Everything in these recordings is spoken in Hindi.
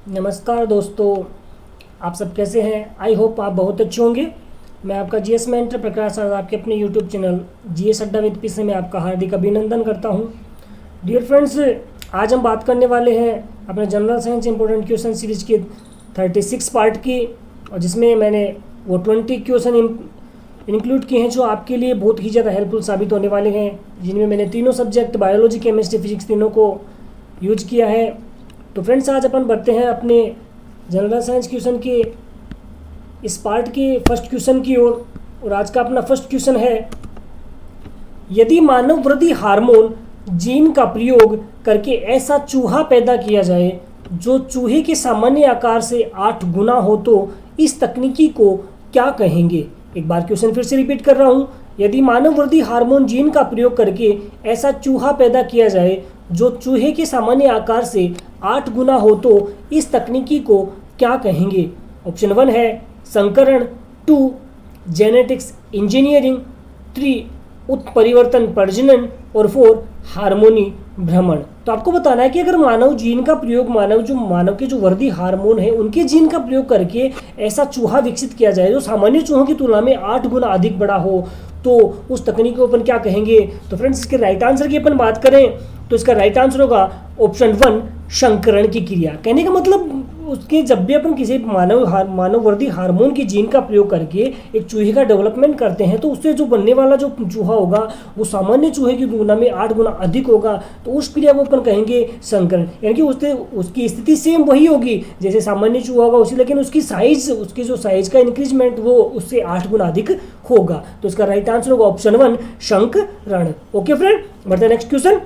नमस्कार दोस्तों, आप सब कैसे हैं। आई होप आप बहुत अच्छे होंगे। मैं आपका जीएस मेंटर प्रकाश आज आपके अपने यूट्यूब चैनल जीएस अड्डा विद पीसे में आपका हार्दिक अभिनंदन करता हूं। डियर फ्रेंड्स, आज हम बात करने वाले हैं अपने general science important question series की 36 पार्ट की, और जिसमें मैंने वो 20 क्वेश्चन इंक्लूड किए हैं जो आपके लिए बहुत ही ज़्यादा हेल्पफुल साबित होने वाले हैं, जिनमें मैंने तीनों सब्जेक्ट बायोलॉजी, केमिस्ट्री, फिजिक्स तीनों को यूज किया है। तो फ्रेंड्स, आज अपन बढ़ते हैं अपने जनरल साइंस क्वेश्चन के इस पार्ट के फर्स्ट क्वेश्चन की ओर। और आज का अपना फर्स्ट क्वेश्चन है, यदि मानव वृद्धि हार्मोन जीन का प्रयोग करके ऐसा चूहा पैदा किया जाए जो चूहे के सामान्य आकार से 8 गुना हो तो इस तकनीकी को क्या कहेंगे। एक बार क्वेश्चन फिर से रिपीट कर रहा हूँ। यदि मानव वृद्धि हार्मोन जीन का प्रयोग करके ऐसा चूहा पैदा किया जाए जो चूहे के सामान्य आकार से 8 गुना हो तो इस तकनीकी को क्या कहेंगे। ऑप्शन 1 है संकरण, 2 जेनेटिक्स इंजीनियरिंग, 3 उत्परिवर्तन प्रजनन और 4 हार्मोनी भ्रमण। तो आपको बताना है कि अगर मानव जीन का प्रयोग मानव के जो वृद्धि हार्मोन है उनके जीन का प्रयोग करके ऐसा चूहा विकसित किया जाए जो सामान्य चूहों की तुलना में 8 गुना अधिक बड़ा हो तो उस तकनीक को अपन क्या कहेंगे। तो फ्रेंड्स, इसके राइट आंसर की अपन बात करें तो इसका राइट आंसर होगा ऑप्शन 1 संकरण की क्रिया। कहने का मतलब उसके जब भी अपन किसी मानव वृद्धि हार्मोन की जीन का प्रयोग करके एक चूहे का डेवलपमेंट करते हैं तो उससे जो बनने वाला जो चूहा होगा वो सामान्य चूहे की तुलना में 8 गुना अधिक होगा, तो उस क्रिया को अपन कहेंगे संकरण। यानी कि उसकी स्थिति सेम वही होगी जैसे सामान्य चूहा होगा उसी, लेकिन उसकी साइज का इंक्रीजमेंट वो उससे 8 गुना अधिक होगा। तो इसका राइट आंसर होगा ऑप्शन 1 संकरण। ओके फ्रेंड, बढ़ते नेक्स्ट क्वेश्चन।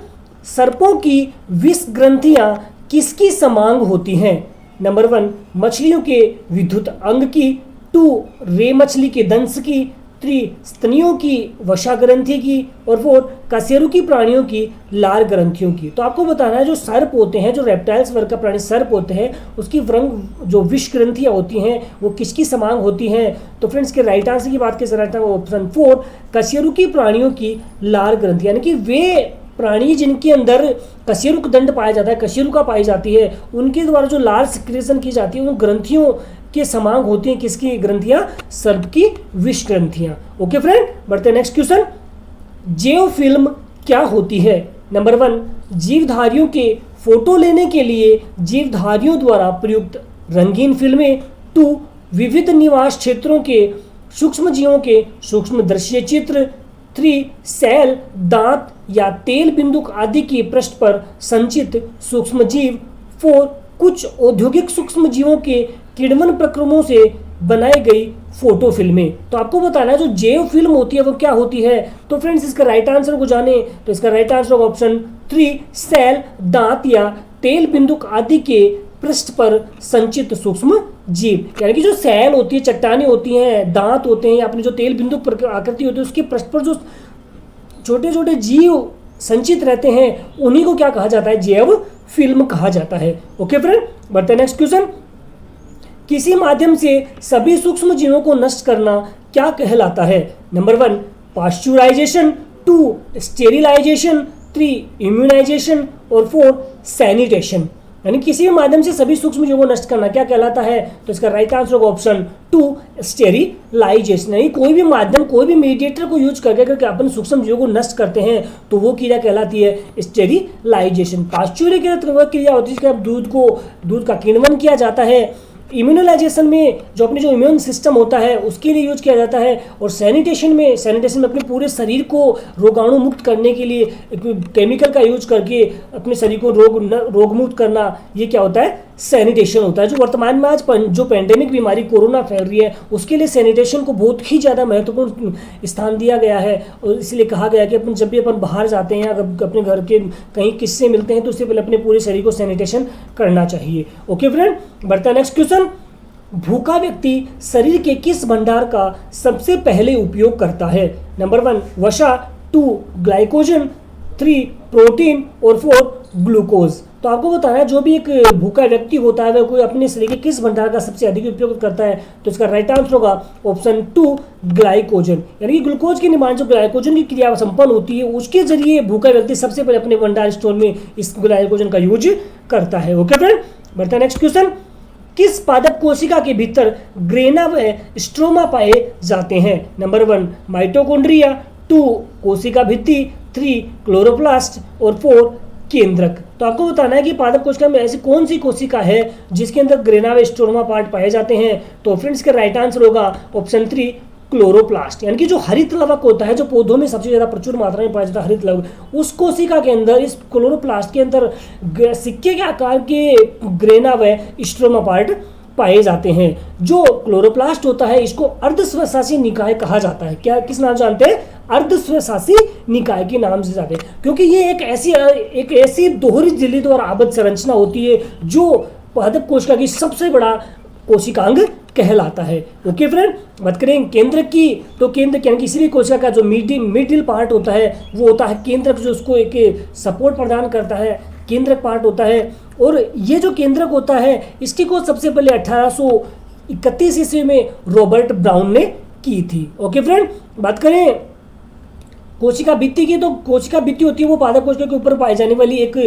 सर्पों की विष ग्रंथियां किसकी समान होती हैं। नंबर 1 मछलियों के विद्युत अंग की, 2 रे मछली के दंश की, 3 स्तनियों की वसा ग्रंथि की, और 4 कशेरुकी प्राणियों की लार ग्रंथियों की। तो आपको बताना है जो सर्प होते हैं, जो रेप्टाइल्स वर्ग का प्राणी सर्प होते हैं, उसकी व्रंग जो विष ग्रंथियां होती हैं वो किसकी समान होती हैं। तो फ्रेंड्स, के राइट आंसर की बात कर रहा था वो ऑप्शन 4 कशेरुकी प्राणियों की लार ग्रंथि, यानी कि वे प्राणी जिनके अंदर कशेरुक दंड पाया जाता है, कशेरुका पाई जाती है, उनके द्वारा जो लार सिक्रेशन की जाती है उन ग्रंथियों के समान होती हैं किसकी ग्रंथियां, सर्प की विष ग्रंथियां। ओके फ्रेंड, बढ़ते हैं नेक्स्ट क्वेश्चन। जैव फिल्म क्या होती है। नंबर 1 जीवधारियों के फोटो लेने के लिए जीवधारियों द्वारा प्रयुक्त रंगीन फिल्में, 2 विविध निवास क्षेत्रों के सूक्ष्म जीवों के सूक्ष्म दृश्य चित्र, 3 सेल, दांत या तेल बिंदुक आदि की पृष्ठ पर संचित सूक्ष्म जीव, 4 कुछ औद्योगिक सूक्ष्म जीवों के किण्वन प्रक्रमों से बनाई गई फोटो फिल्में। तो आपको बताना है जो जैव फिल्म होती है वो क्या होती है। तो फ्रेंड्स, इसका राइट आंसर को जाने तो इसका राइट आंसर होगा ऑप्शन 3 सेल, दांत या तेल बिंदुक आदि के पृष्ठ पर संचित सूक्ष्म जीव। यानी कि जो सेल होती है, चट्टानें होती हैं, दांत होते हैं या अपनी जो तेल बिंदु आकृति होती है उसके पृष्ठ पर जो छोटे छोटे जीव संचित रहते हैं उन्हीं को क्या कहा जाता है, जैव फिल्म कहा जाता है। ओके फ्रेंड, बढ़ते हैं नेक्स्ट क्वेश्चन। किसी माध्यम से सभी सूक्ष्म जीवों को नष्ट करना क्या कहलाता है। नंबर 1 पाश्चुराइजेशन, 2 स्टेरिलाइजेशन, 3 इम्यूनाइजेशन और 4 सैनिटेशन। यानी किसी भी माध्यम से सभी सूक्ष्म जीवों को नष्ट करना क्या कहलाता है। तो इसका राइट आंसर होगा ऑप्शन 2 स्टेरिलाइजेशन। यानी कोई भी माध्यम, कोई भी मीडिएटर को यूज करके अपन सूक्ष्म जीवों को नष्ट करते हैं तो वो क्रिया कहलाती है स्टेरिलाइजेशन। पाश्चुरीकृत क्रिया होती है दूध का किण्वन किया जाता है। इम्यूनोलाइजेशन में जो अपने जो इम्यून सिस्टम होता है उसके लिए यूज किया जाता है। और सैनिटेशन में अपने पूरे शरीर को रोगाणु मुक्त करने के लिए केमिकल का यूज करके अपने शरीर को रोग मुक्त करना, ये क्या होता है, सैनिटेशन होता है। जो वर्तमान में आज जो पैंडेमिक बीमारी कोरोना फैल रही है उसके लिए सैनिटेशन को बहुत ही ज़्यादा महत्वपूर्ण स्थान दिया गया है। और इसलिए कहा गया कि अपन जब भी अपन बाहर जाते हैं, अगर अपने घर के कहीं किससे मिलते हैं तो उससे पहले अपने पूरे शरीर को सैनिटेशन करना चाहिए। ओके फ्रेंड, बढ़ता है नेक्स्ट क्वेश्चन। भूखा व्यक्ति शरीर के किस भंडार का सबसे पहले उपयोग करता है। नंबर 1 वसा, 2 ग्लाइकोजन, 3 प्रोटीन और 4 ग्लूकोज। तो आपको बताना है जो भी एक भूखा व्यक्ति होता है वह कोई अपने शरीर के किस भंडार का सबसे अधिक उपयोग करता है। तो इसका राइट आंसर होगा ऑप्शन 2 ग्लाइकोजन। यानी कि ग्लूकोज के निर्माण जो ग्लाइकोजन की क्रिया संपन्न होती है उसके जरिए भूखा व्यक्ति सबसे पहले अपने भंडार स्टोर में इस ग्लाइकोजन का यूज करता है। ओके फ्रेंड, बढ़ता है नेक्स्ट क्वेश्चन। किस पादप कोशिका के भीतर ग्रेना व स्ट्रोमा पाए जाते हैं? नंबर 1 माइटोकॉन्ड्रिया, 2 कोशिका भित्ति, 3 क्लोरोप्लास्ट और 4 केंद्रक। तो आपको बताना है कि पादप कोशिका में ऐसी कौन सी कोशिका है जिसके अंदर ग्रेना व स्ट्रोमा पार्ट पाए जाते हैं? तो फ्रेंड्स का राइट आंसर होगा ऑप्शन 3 क्लोरोप्लास्ट, यानी कि जो हरित लवक होता है, जो पौधों में सबसे ज्यादा प्रचुर मात्रा में पाया जाता है हरित लवक, उस कोशिका के अंदर, इस क्लोरोप्लास्ट के अंदर सिक्के के आकार के ग्रेना व स्ट्रोमा पार्ट पाए जाते हैं। जो क्लोरोप्लास्ट होता है इसको अर्धस्वशासी निकाय कहा जाता है। क्या, किस नाम जानते हैं? अर्धस्वशासी निकाय के नाम से जाते हैं, क्योंकि ये एक ऐसी दोहरी झिल्लीद्वार आबद्ध संरचना होती है जो पादप कोशिका की सबसे बड़ा कोशिकांग कहलाता है। ओके फ्रेंड, बात करें केंद्रक की, तो केंद्रक यानी किसी भी कोशिका का जो मिडिल पार्ट होता है वो होता है केंद्रक, जो उसको एक सपोर्ट प्रदान करता है, केंद्रक पार्ट होता है। और ये जो केंद्रक होता है इसकी खोज सबसे पहले 1831 ईस्वी में रॉबर्ट ब्राउन ने की थी। ओके फ्रेंड, बात करें कोशिका भित्ति की, तो कोशिका भित्ति होती है वो पादप कोशिका के ऊपर पाई जाने वाली एक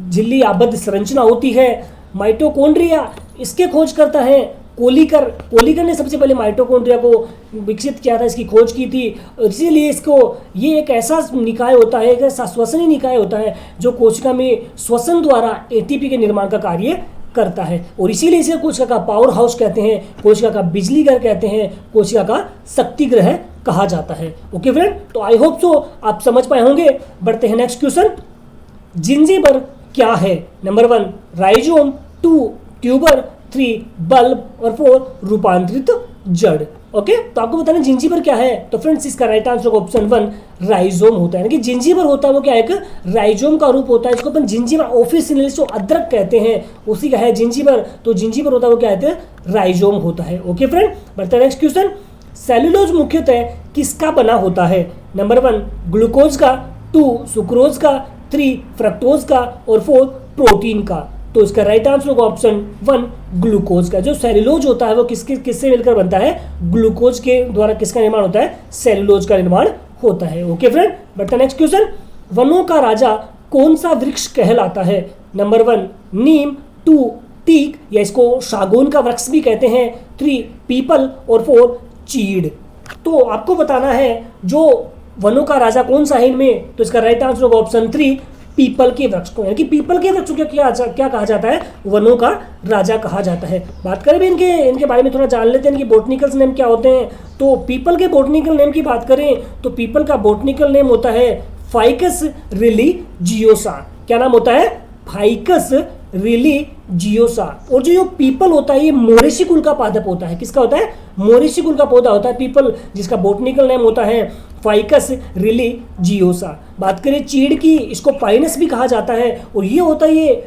झिल्ली आबद्ध संरचना होती है। माइटोकॉन्ड्रिया, इसके खोज करता है कोलिकर ने सबसे पहले माइटोकॉन्ड्रिया को विकसित किया था, इसकी खोज की थी। इसीलिए इसको, ये एक ऐसा निकाय होता है, एक ऐसा श्वसनी निकाय होता है जो कोशिका में श्वसन द्वारा एटीपी के निर्माण का कार्य करता है, और इसीलिए इसे कोशिका का पावर हाउस कहते हैं, कोशिका का बिजली घर कहते हैं, कोशिका का शक्ति ग्रह कहा जाता है। ओके फ्रेंड, तो आई होप सो आप समझ पाए होंगे। बढ़ते हैं नेक्स्ट क्वेश्चन। जिंजीबर क्या है? नंबर 1 राइजोम, 2 ट्यूबर, 3 बल्ब और 4 रूपांतरित जड़। ओके, तो आपको बताना जिंजीबर क्या है? तो फ्रेंड्स इसका राइट आंसर ऑप्शन 1 राइजोम होता है, यानी कि जिंजीबर होता है वो क्या है? एक राइजोम का रूप होता है, इसको अपन जिंजीबर ऑफिशियली जो अदरक कहते हैं उसी का है जिंजीबर। तो जिंजीबर होता है वो क्या कहते हैं? राइजोम होता है। ओके फ्रेंड, बढ़ते हैं नेक्स्ट क्वेश्चन। सेलुलोज मुख्यतः किसका बना होता है? नंबर 1 ग्लूकोज का, 2 सुक्रोज का, 3 फ्रक्टोज का और 4 प्रोटीन का। तो इसका राइट आंसर होगा ऑप्शन 1 ग्लूकोज का। जो सेलुलोज होता है वो किससे मिलकर बनता है? ग्लूकोज के द्वारा किसका निर्माण होता है? सेलुलोज का निर्माण होता है। ओके फ्रेंड, बढ़ते नेक्स्ट क्वेश्चन। वनों का राजा कौन सा वृक्ष कहलाता है? नंबर 1 नीम, 2 टीक या इसको सागौन का वृक्ष भी कहते हैं, 3 पीपल और 4 चीड़। तो आपको बताना है जो वनों का राजा कौन सा है इनमें, तो इसका राइट आंसर होगा ऑप्शन 3 पीपल के वृक्ष को, यानी कि पीपल के वृक्ष को क्या कहा जाता है? वनों का राजा कहा जाता है। बात करें भी इनके बारे में थोड़ा जान लेते हैं, इनके बोटनिकल नेम क्या होते हैं। तो पीपल के बोटनिकल नेम की बात करें तो पीपल का बोटनिकल नेम होता है फाइकस रिलीजियोसा। क्या नाम होता है? Ficus religiosa. और जो पीपल होता है ये मोरेसी कुल का पादप होता है। किसका होता है? मोरेसी कुल का पौधा होता है पीपल, जिसका बोटनिकल नेम होता है फाइकस रिलीजियोसा। बात करें चीड़ की, इसको पाइनस भी कहा जाता है, और ये होता है ये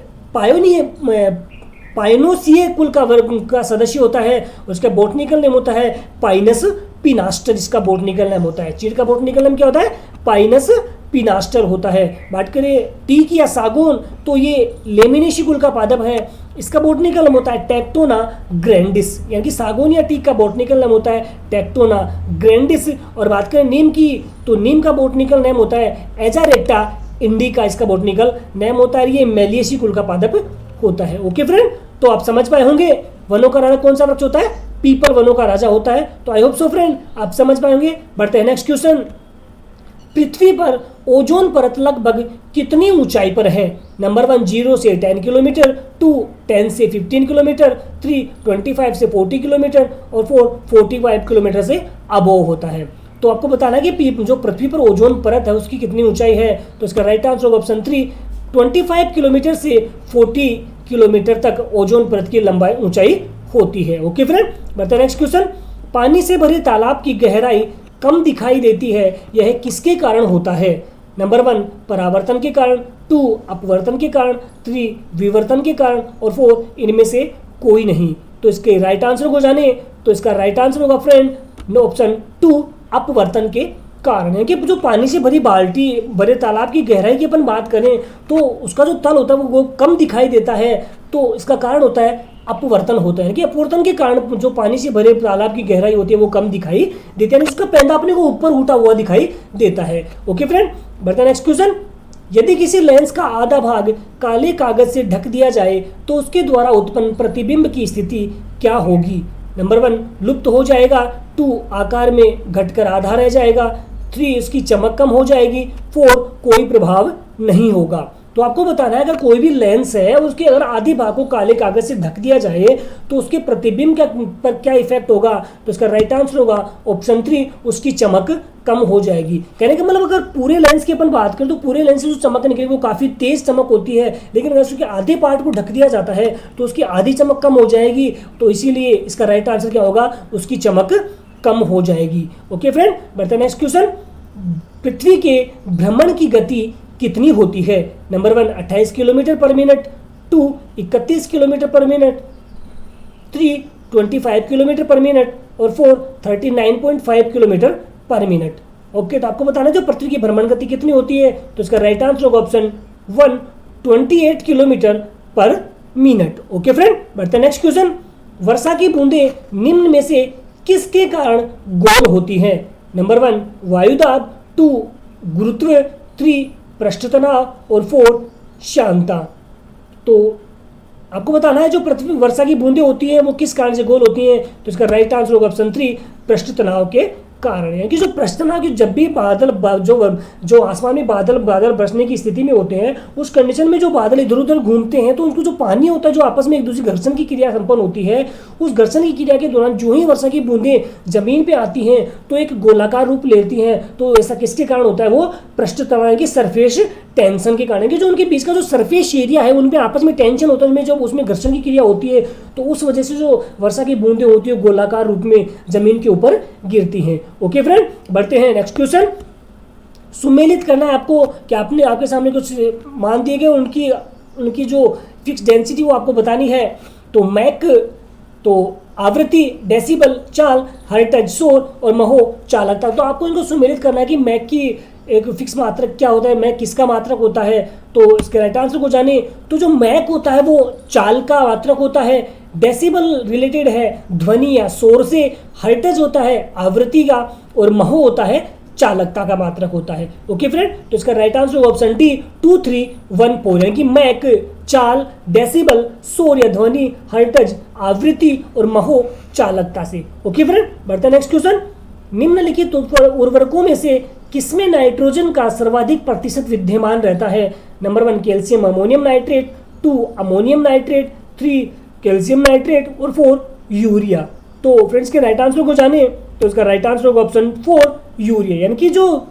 पाइनोसिए कुल का वर्ग का सदस्य होता है। उसका बोटनिकल नेम होता है पाइनस पिनास्टर, जिसका बोटनिकल नेम होता है। चीड़ का बोटनिकल नेम क्या होता है? पाइनस पिनास्टर होता है। बात करें टीक या सागौन, तो ये लेमिनेसी कुल का पादप है, इसका बोटनिकल नेम होता है टेक्टोना ग्रैंडिस, यानी कि सागौन या टीक का बोटनिकल नेम होता है टेक्टोना ग्रैंडिस। और बात करें नीम की, तो नीम का बोटनिकल नेम होता है एजारेक्टा इंडिका, इसका बोटनिकल नेम होता है। ये मेलिएसी कुल का पादप होता है। ओके फ्रेंड, तो आप समझ पाए होंगे वनों का राजा कौन सा वृक्ष होता है? पीपल वनों का राजा होता है। तो आई होप सो फ्रेंड आप समझ पाए होंगे। बढ़ते हैं नेक्स्ट क्वेश्चन। पृथ्वी पर ओजोन परत लगभग कितनी ऊंचाई पर है? नंबर 1 0 से 10 किलोमीटर, 2 10 से 15 किलोमीटर, 3 25 से 40 किलोमीटर और 4 45 किलोमीटर से अबोव होता है। तो आपको बताना है कि जो पृथ्वी पर ओजोन परत है उसकी कितनी ऊंचाई है। तो इसका राइट आंसर होगा ऑप्शन 3 25 किलोमीटर से 40 किलोमीटर तक ओजोन परत की लंबाई ऊंचाई होती है। ओके फ्रेंड, बढ़ते हैं नेक्स्ट क्वेश्चन। पानी से भरे तालाब की गहराई कम दिखाई देती है, यह किसके कारण होता है? नंबर 1 परावर्तन के कारण, 2 अपवर्तन के कारण, 3 विवर्तन के कारण और 4 इनमें से कोई नहीं। तो इसके राइट आंसर को जाने, तो इसका राइट आंसर होगा फ्रेंड ऑप्शन 2 अपवर्तन के कारण है। कि जो पानी से भरी बाल्टी भरे तालाब की गहराई की अपन बात करें तो उसका जो तल होता है वो कम दिखाई देता है, तो इसका कारण होता है अपवर्तन होता है। कि अपवर्तन के कारण जो पानी से भरे तालाब की गहराई होती है वो कम दिखाई देती है, उसका पैंदा अपने को ऊपर उठा हुआ दिखाई देता है। ओके फ्रेंड, बढ़ते हैं नेक्स्ट क्वेश्चन। यदि किसी लेंस का आधा भाग काले कागज से ढक दिया जाए तो उसके द्वारा उत्पन्न प्रतिबिंब की स्थिति क्या होगी? नंबर 1 लुप्त हो जाएगा, 2 आकार में घटकर आधा रह जाएगा, 3 इसकी चमक कम हो जाएगी, 4 कोई प्रभाव नहीं होगा। तो आपको बताना है अगर कोई भी लेंस है उसके अगर आधी भाग को काले कागज से ढक दिया जाए तो उसके प्रतिबिंब पर क्या इफेक्ट होगा? तो इसका राइट आंसर होगा ऑप्शन 3, उसकी चमक कम हो जाएगी। कहने का मतलब अगर पूरे लेंस की अपन बात करें तो पूरे लेंस से जो चमक निकलेगी वो काफ़ी तेज चमक होती है, लेकिन अगर उसके आधे पार्ट को ढक दिया जाता है तो उसकी आधी चमक कम हो जाएगी। तो इसीलिए इसका राइट आंसर क्या होगा? उसकी चमक कम हो जाएगी। ओके फ्रेंड, बढ़ते हैं नेक्स्ट क्वेश्चन। पृथ्वी के भ्रमण की गति कितनी होती है? नंबर 1 28 किलोमीटर पर मिनट, 2 31 किलोमीटर पर मिनट, 3 25 किलोमीटर पर मिनट और 4 39.5 किलोमीटर पर मिनट। ओके, तो आपको बताना जो पृथ्वी की भ्रमण गति कितनी होती है, तो इसका राइट आंसर होगा ऑप्शन 1 28 किलोमीटर पर मिनट। ओके फ्रेंड, बढ़ते हैं नेक्स्ट क्वेश्चन। वर्षा की बूंदें निम्न में से किसके कारण गोल होती हैं? नंबर 1 वायुदाब, 2 गुरुत्व, 3 पृष्ठ तनाव और 4 शांता। तो आपको बताना है जो पृथ्वी वर्षा की बूंदें होती हैं वो किस कारण से गोल होती हैं, तो इसका राइट आंसर होगा ऑप्शन 3 पृष्ठ तनाव के कारण है। कि जो पृष्ठ तनाव की जब भी बादल जो आसमान में बादल बरसने की स्थिति में होते हैं उस कंडीशन में जो बादल इधर उधर घूमते हैं तो उनको जो पानी होता है जो आपस में एक दूसरे घर्षण की क्रिया संपन्न होती है, उस घर्षण की क्रिया के दौरान जो ही वर्षा की बूंदें जमीन पे आती हैं तो एक गोलाकार रूप लेती हैं। तो ऐसा किसके कारण होता है? वो पृष्ठ तनाव की सरफेस टेंशन के कारण, कि जो उनके बीच का जो सरफेस एरिया है उनमें आपस में टेंशन होता है, उनमें जब उसमें घर्षण की क्रिया होती है तो उस वजह से जो वर्षा की बूंदें होती है गोलाकार रूप में जमीन के ऊपर गिरती हैं। ओके फ्रेंड, बढ़ते हैं नेक्स्ट क्वेश्चन। सुमेलित करना है आपको कि आपने आपके सामने कुछ मान दिए गए, उनकी जो फिक्स डेंसिटी वो आपको बतानी है। तो मैक तो आवृत्ति, डेसिबल चाल, हर्ट्ज शोर और महो चालकता। तो आपको इनको सुमेलित करना है कि मैक की एक फिक्स मात्रक क्या होता है, मैक किसका मात्रक होता है। तो इसके राइट आंसर को जाने तो जो मैक होता है वो चाल का मात्रक होता है, डेसिबल रिलेटेड है ध्वनि या शोर से, हर्ट्ज होता है आवृत्ति का और महो होता है चालकता का मात्रक होता है। ओके फ्रेंड, तो इसका राइट आंसर होगा ऑप्शन डी 2314, यानी कि मैक चाल, डेसिबल शोर या ध्वनि, हर्ट्ज आवृत्ति और महो चालकता से। ओके फ्रेंड, बढ़ते हैं नेक्स्ट क्वेश्चन। निम्नलिखित उर्वरकों में से किसमें नाइट्रोजन का सर्वाधिक प्रतिशत विद्यमान रहता है? Number 1 calcium ammonium nitrate, 2 ammonium nitrate, 3 calcium nitrate और 4 यूरिया। तो फ्रेंड्स के राइट आंसर को जाने तो इसका राइट आंसर होगा ऑप्शन 4 यूरिया, यानी कि जो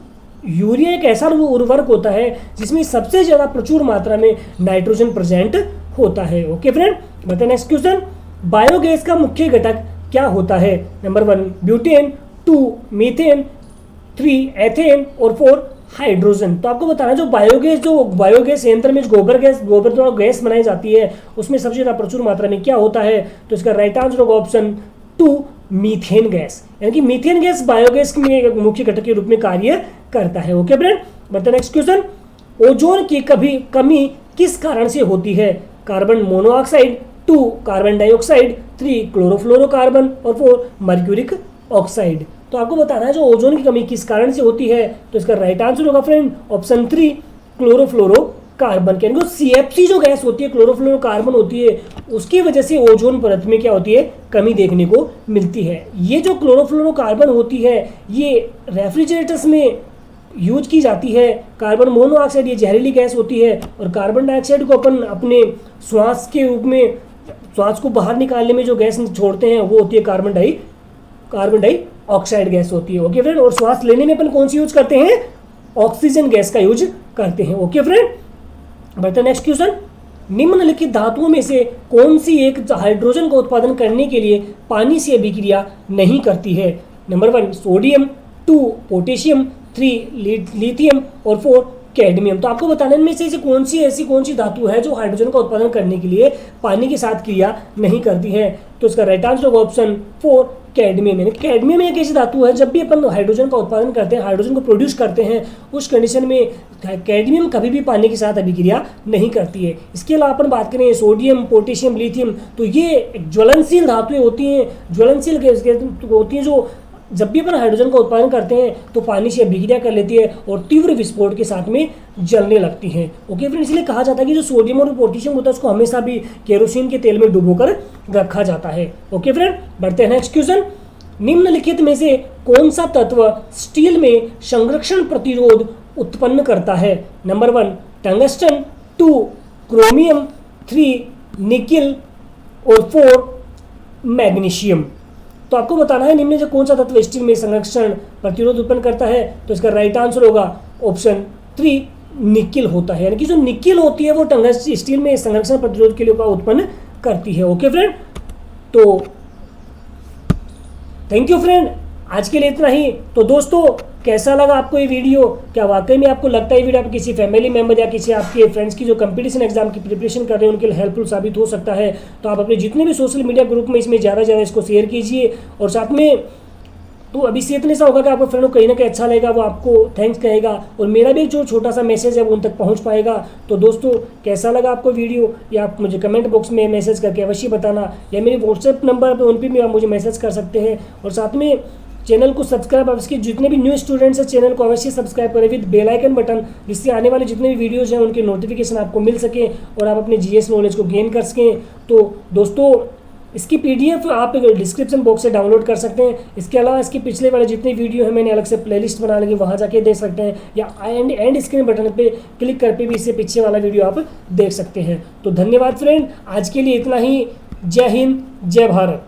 यूरिया एक ऐसा उर्वरक होता है जिसमें सबसे ज्यादा प्रचुर मात्रा में नाइट्रोजन प्रेजेंट होता है। ओके फ्रेंड, बताए नेक्स्ट क्वेश्चन। बायोगैस का मुख्य घटक क्या होता है? नंबर 1 ब्यूटेन, 2 मीथेन, 3 एथेन और 4 हाइड्रोजन। तो आपको बताना जो बायोगैस यंत्र में गोबर द्वारा गैस बनाई जाती है उसमें सबसे ज्यादा प्रचुर मात्रा में क्या होता है? तो इसका राइट आंसर होगा ऑप्शन 2 मीथेन गैस, यानी कि मीथेन गैस बायोगैस में एक मुख्य घटक के रूप में कार्य करता है। ओके फ्रेंड, बढ़ते नेक्स्ट क्वेश्चन। ओजोन की कमी किस कारण से होती है? Carbon monoxide, 2 carbon dioxide, 3 chlorofluorocarbon और 4 मर्क्यूरिक ऑक्साइड। तो आपको बताना है जो ओजोन की कमी किस कारण से होती है, तो इसका राइट आंसर होगा फ्रेंड ऑप्शन 3 क्लोरोफ्लोरोकार्बन। यानी CFC जो गैस होती है क्लोरोफ्लोरोकार्बन होती है उसकी वजह से ओजोन परत में क्या होती है? कमी देखने को मिलती है। ये जो क्लोरोफ्लोरोकार्बन होती है ये रेफ्रिजरेटर्स में यूज की जाती है। कार्बन मोनोऑक्साइड ये जहरीली गैस होती है और कार्बन डाइऑक्साइड को अपन अपने श्वास के रूप में श्वास को बाहर निकालने में जो गैस छोड़ते हैं वो होती है कार्बन डाइऑक्साइड गैस होती है। ओके फ्रेंड, और श्वास लेने में अपन कौन सी यूज करते हैं? ऑक्सीजन गैस का यूज करते हैं। ओके फ्रेंड, बढ़ते नेक्स्ट क्वेश्चन। निम्नलिखित धातुओं में से कौन सी एक हाइड्रोजन का उत्पादन करने के लिए पानी से अभिक्रिया नहीं करती है? नंबर 1 सोडियम, 2 पोटेशियम, 3 लिथियम और 4 कैडमियम। तो आपको बताने में से कौन सी धातु है जो हाइड्रोजन का उत्पादन करने के लिए पानी के साथ क्रिया नहीं करती है? तो इसका राइट आंसर होगा ऑप्शन 4 कैडमियम। यानी कैडमियम एक ऐसी धातु है जब भी अपन हाइड्रोजन का उत्पादन करते हैं, हाइड्रोजन को प्रोड्यूस करते हैं, उस कंडीशन में कैडमियम कभी भी पानी के साथ अभिक्रिया नहीं करती है। इसके अलावा अपन बात करें सोडियम, पोटेशियम, लिथियम, तो ये ज्वलनशील धातुएं होती हैं, ज्वलनशील गैस होती हैं जो जब भी अपन हाइड्रोजन का उत्पादन करते हैं तो पानी से अभिक्रिया कर लेती है और तीव्र विस्फोट के साथ में जलने लगती है। ओके फ्रेंड, इसलिए कहा जाता है कि जो सोडियम और पोटेशियम होता है उसको हमेशा भी केरोसिन के तेल में डुबोकर रखा जाता है। ओके फ्रेंड, बढ़ते हैं नेक्स्ट क्वेश्चन। निम्नलिखित में से कौन सा तत्व स्टील में संरक्षण प्रतिरोध उत्पन्न करता है? नंबर 1 टंगस्टन, 2 क्रोमियम, 3 निकिल और 4 मैग्नीशियम। तो आपको बताना है निम्न से कौन सा तत्व स्टील में संरक्षण प्रतिरोध उत्पन्न करता है। तो इसका राइट आंसर होगा ऑप्शन 3 निकिल होता है, यानी कि जो निकिल होती है वो टंगस्टन स्टील में संरक्षण प्रतिरोध के लिए उत्पन्न करती है। ओके फ्रेंड, तो थैंक यू फ्रेंड, आज के लिए इतना ही। तो दोस्तों कैसा लगा आपको ये वीडियो? क्या वाकई में आपको लगता है वीडियो आप किसी फैमिली मेंबर या किसी आपके फ्रेंड्स की जो कंपटीशन एग्जाम की प्रिपरेशन कर रहे हैं उनके लिए हेल्पफुल साबित हो सकता है? तो आप अपने जितने भी सोशल मीडिया ग्रुप में इसमें ज़्यादा से ज़्यादा इसको शेयर कीजिए। और साथ में तो अभी से इतने सा होगा कि आपको फ्रेंड को कहीं ना कहीं अच्छा लगेगा, वो आपको थैंक्स कहेगा और मेरा भी जो छोटा सा मैसेज है वो उन तक पहुंच पाएगा। तो दोस्तों कैसा लगा आपको वीडियो, या आप मुझे कमेंट बॉक्स में मैसेज करके अवश्य बताना, या मेरे व्हाट्सएप नंबर पर उन पर भी आप मुझे मैसेज कर सकते हैं। और साथ में चैनल को सब्सक्राइब, अवश्य जितने भी न्यू स्टूडेंट्स हैं चैनल को अवश्य सब्सक्राइब करें विद बेल आइकन बटन, जिससे आने वाले जितने भी वीडियोज़ हैं उनके नोटिफिकेशन आपको मिल सके और आप अपने जीएस नॉलेज को गेन कर सकें। तो दोस्तों इसकी पीडीएफ आप डिस्क्रिप्शन बॉक्स से डाउनलोड कर सकते हैं। इसके अलावा इसके पिछले वाले जितने वीडियो हैं मैंने अलग से प्लेलिस्ट बना लगी, वहाँ जाके देख सकते हैं, या एंड स्क्रीन बटन पे क्लिक करके भी इससे पीछे वाला वीडियो आप देख सकते हैं। तो धन्यवाद फ्रेंड, आज के लिए इतना ही। जय हिंद, जय भारत।